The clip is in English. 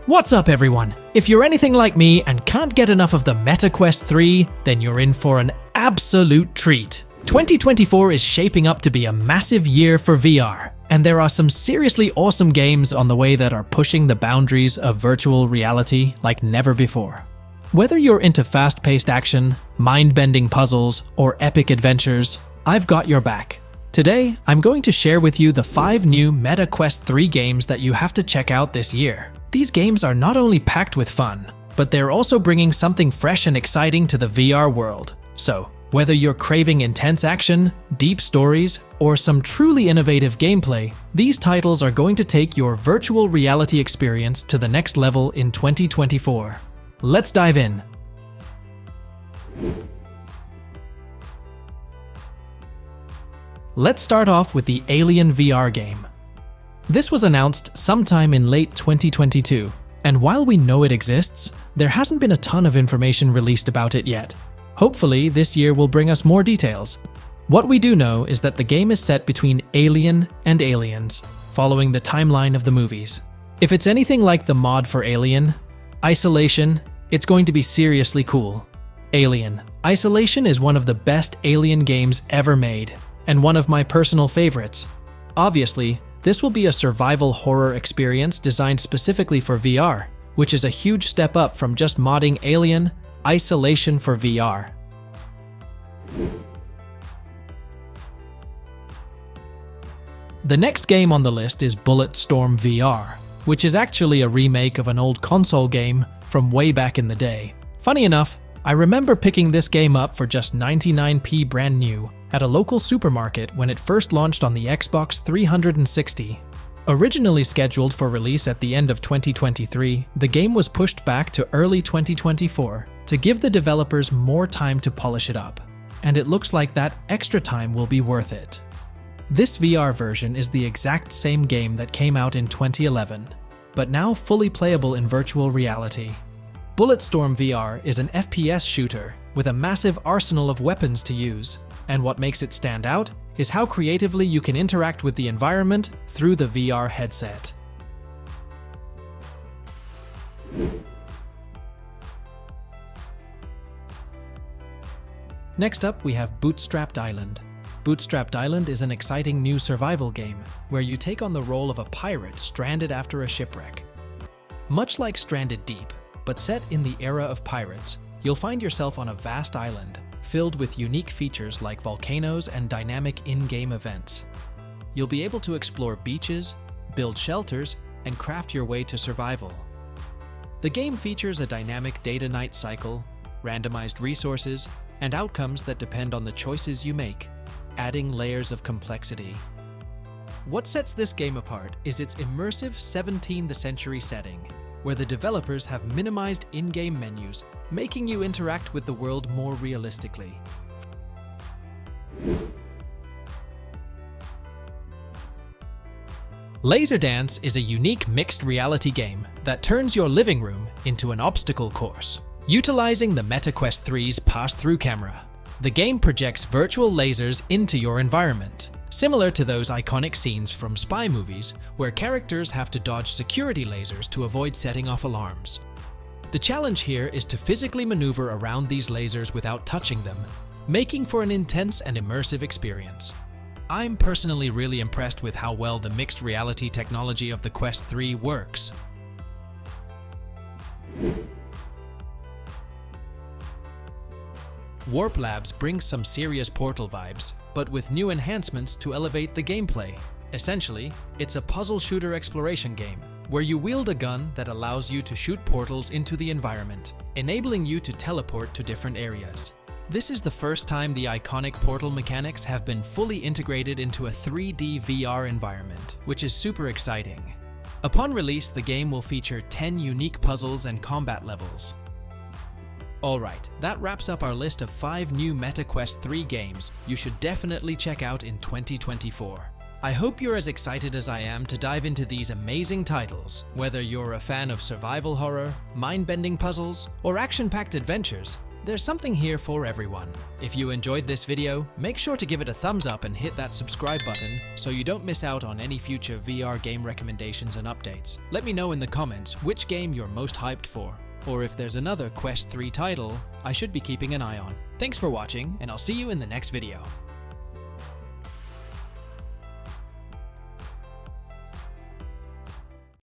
What's up everyone? If you're anything like me and can't get enough of the Meta Quest 3, then you're in for an absolute treat. 2024 is shaping up to be a massive year for VR, and there are some seriously awesome games on the way that are pushing the boundaries of virtual reality like never before. Whether you're into fast-paced action, mind-bending puzzles, or epic adventures, I've got your back. Today, I'm going to share with you the 5 new Meta Quest 3 games that you have to check out this year. These games are not only packed with fun, but they're also bringing something fresh and exciting to the VR world. So, whether you're craving intense action, deep stories, or some truly innovative gameplay, these titles are going to take your virtual reality experience to the next level in 2024. Let's dive in. Let's start off with the Alien VR game. This was announced sometime in late 2022, and while we know it exists, there hasn't been a ton of information released about it yet. Hopefully, this year will bring us more details. What we do know is that the game is set between Alien and Aliens, following the timeline of the movies. If it's anything like the mod for Alien, Isolation, it's going to be seriously cool. Alien. Isolation is one of the best Alien games ever made, and one of my personal favorites. Obviously, this will be a survival horror experience designed specifically for VR, which is a huge step up from just modding Alien Isolation for VR. The next game on the list is Bulletstorm VR, which is actually a remake of an old console game from way back in the day. Funny enough, I remember picking this game up for just 99p brand new at a local supermarket when it first launched on the Xbox 360. Originally scheduled for release at the end of 2023, the game was pushed back to early 2024 to give the developers more time to polish it up, and it looks like that extra time will be worth it. This VR version is the exact same game that came out in 2011, but now fully playable in virtual reality. Bulletstorm VR is an FPS shooter with a massive arsenal of weapons to use, and what makes it stand out is how creatively you can interact with the environment through the VR headset. Next up, we have Bootstrapped Island. Bootstrapped Island is an exciting new survival game where you take on the role of a pirate stranded after a shipwreck. Much like Stranded Deep, but set in the era of pirates, you'll find yourself on a vast island filled with unique features like volcanoes and dynamic in-game events. You'll be able to explore beaches, build shelters, and craft your way to survival. The game features a dynamic day-to-night cycle, randomized resources, and outcomes that depend on the choices you make, adding layers of complexity. What sets this game apart is its immersive 17th century setting, where the developers have minimized in-game menus, making you interact with the world more realistically. Laser Dance is a unique mixed reality game that turns your living room into an obstacle course. Utilizing the Meta Quest 3's pass-through camera, the game projects virtual lasers into your environment, similar to those iconic scenes from spy movies where characters have to dodge security lasers to avoid setting off alarms. The challenge here is to physically maneuver around these lasers without touching them, making for an intense and immersive experience. I'm personally really impressed with how well the mixed reality technology of the Quest 3 works. Warp Labs brings some serious Portal vibes, but with new enhancements to elevate the gameplay. Essentially, it's a puzzle shooter exploration game, where you wield a gun that allows you to shoot portals into the environment, enabling you to teleport to different areas. This is the first time the iconic portal mechanics have been fully integrated into a 3D VR environment, which is super exciting. Upon release, the game will feature 10 unique puzzles and combat levels. Alright, that wraps up our list of 5 new Meta Quest 3 games you should definitely check out in 2024. I hope you're as excited as I am to dive into these amazing titles. Whether you're a fan of survival horror, mind-bending puzzles, or action-packed adventures, There's something here for everyone. If you enjoyed this video, make sure to give it a thumbs up and hit that subscribe button so you don't miss out on any future VR game recommendations and updates. Let me know in the comments which game you're most hyped for, or if there's another Quest 3 title I should be keeping an eye on. Thanks for watching, and I'll see you in the next video.